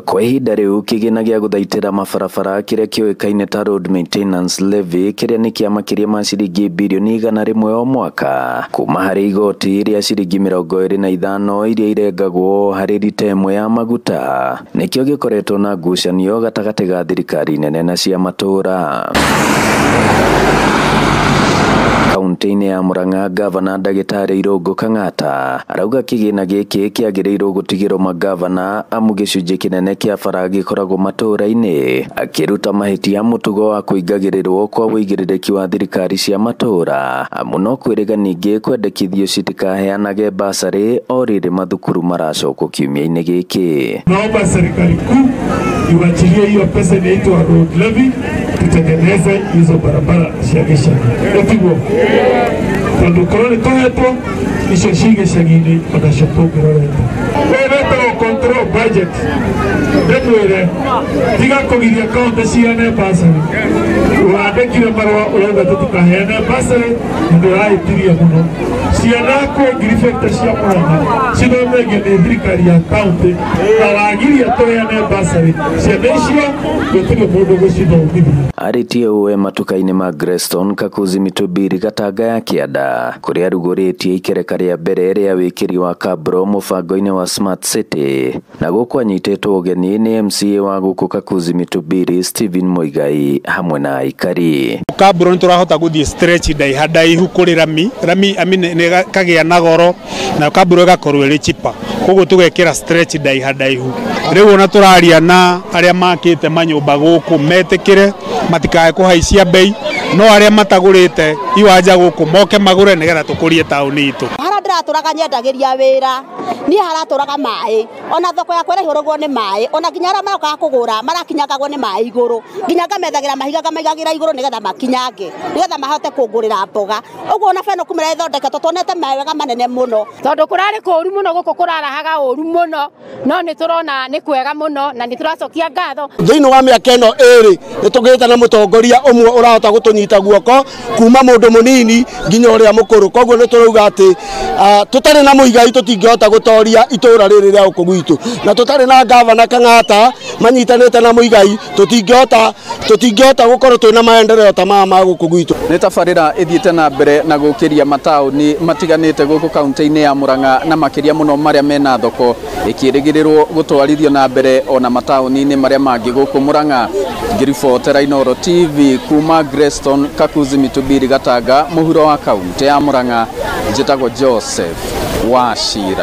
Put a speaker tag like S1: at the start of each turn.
S1: Kwa ihinda riu kigina gia guthaitira mabarabara kiria kioikaine ta road maintenance levy kiria ni kia makiria ma ciringi bilioni 100 o mwaka kuma hari igoti iria ciringi 25 iria irengagwo hari lita imwe ya maguta nikio gikoretwo na ngucanio gatagati ga thirikari nene na cia matura. Kaunti-ini ya Murang'a, Gavana Ndagĩtarĩ Irũngũ Kang'ata arauga kigina giki kiagĩrĩirwo gutigirwo magavana amu gĩcunjĩ kinene kia bara gikoragwo matũra-inĩ, akiruta mahitia mutugo wa kuingagĩrĩrwo kwa wĩigĩrĩrĩki wa thirikari cia matura amu no kwĩrĩga ningĩ kwendekithio citikaheanage basarĩ o rĩrĩ mathukuru maracokwo kiumia-inĩ gĩkĩ.
S2: Naomba serikali kuu iwachilie hiyo pesa inaitwa road levy, tutengeneze hizo barabara cia gĩcagi. Ndio tondu koroni tohetwo icio cigĩcagi-inĩ onacotũngĩrorete wĩrĩte control budget ndĩmwĩre tiga kũgiria kaunti ciane basarĩ. Wandĩkire marũa ũrauga tũtikaheane basarĩ ũndũ ũrahĩtirie mũno. Ciana kwĩ ngiribĩte cia Murang'a cithomethagio nĩ thirikari ya kaunti na wagiria tũheane basarĩ, ciana icio gũtirĩ mũndũ gũcithomithia. Arĩtie ũwe matuka-inĩ ma Grestone, Kakuzi, Mitubiri, Gatanga ya Kianda kuria rugũrĩtie ikereka rĩa mbere rĩa wĩkĩri wa kabro mũbango-inĩ wa Smart City na gũkũ anyitĩtwo ũgeni nĩ MCA wa gũkũ Kakuzi Mitubiri Stephen Muigai hamwe na aikari.
S3: Kabro nĩtũrahota gũthiĩ stretch ndaihu kũrĩ rami nĩ kagĩa na goro na kabro ĩgakorwo ĩrĩ cheaper, koguo tũgekĩra stretch ndaihu. Rĩu ona tũraria na arĩa makĩte manyũmba gũkũ metĩkĩre matikae kũhaicia bei, no arĩa matagũrĩte iwanja gũkũ moke magũre nĩgetha tũkũrie taũni itũ.
S4: Haratũraga nyendagĩria wĩra niĩ haratũraga maĩ, ona thoko yakwa ĩrĩhũragwo nĩ maĩ, ona nginya arĩa marokaga kũgũra marakinyagwo nĩ maĩ igũrũ, nginya ngamethagĩra mahiga ngamaigagira igũrũ nĩgetha makinyange nĩgetha mahote kũngũrĩra mboga. Ũguo ona beno kumĩra ĩthondeketwo tuonete mawega manene mũno, tondũ kũrarĩ kũũru mũno gũkũ kũrarahaga ũru mũno, no nĩtũrona nĩ kwega mũno na nĩtũracokia ngatho. Thĩinĩ wa mĩaka ĩno ĩrĩ nĩtũgĩte na mũtongoria ũmwe ũrahota gũtũnyita guoko kuma mũndũ mũnini nginya ũrĩa mũkũrũ, koguo nĩtũrauga atĩ tutarĩ na Muigai tũtingĩhota gũtoria itũra rĩrĩ rĩa gũkũ gwitũ, na tutarĩ na Gavana Kang'ata manyitanĩte na Muigai tũtingĩhota gũkorwo twĩna maendeleo ta maya ma gũkũ gwitũ.
S5: Nĩ tabarĩra ĩthiĩte na mbere na gũkĩria mataũni matiganĩte gũkũ kaunti-inĩ ya Murang'a na makĩria mũno marĩa mena thoko, ĩkĩrĩgĩrĩrwo gũtwarithio na mbere ona mataũni-inĩ marĩa mangĩ gũkũ Murang'a. Ngĩribotera Inooro TV kuma Grestone, Kakuzi Mitubiri, Gatanga, mũhuro wa kaunti ya Murang'a. Njĩtagwo Joseph Wachira.